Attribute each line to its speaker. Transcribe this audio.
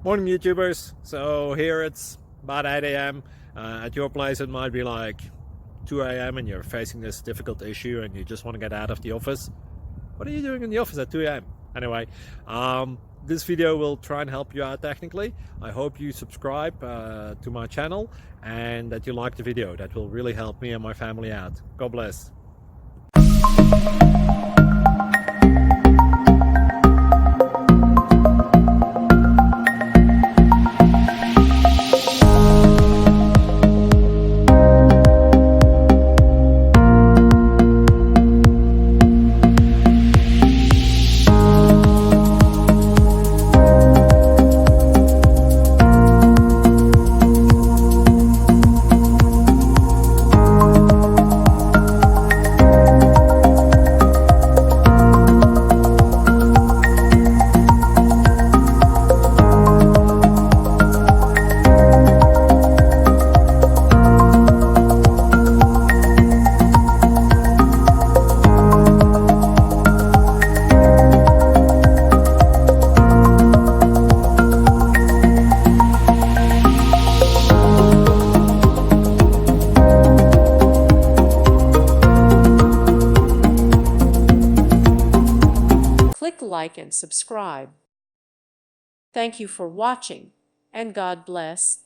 Speaker 1: Morning YouTubers. So here it's about 8 a.m. At your place it might be like 2 a.m. and you're facing this difficult issue and you just want to get out of the office. What are you doing in the office at 2 a.m.? Anyway, this video will try and help you out technically. I hope you subscribe to my channel and that you like the video. That will really help me and my family out. God bless.
Speaker 2: Click like and subscribe. Thank you for watching, and God bless.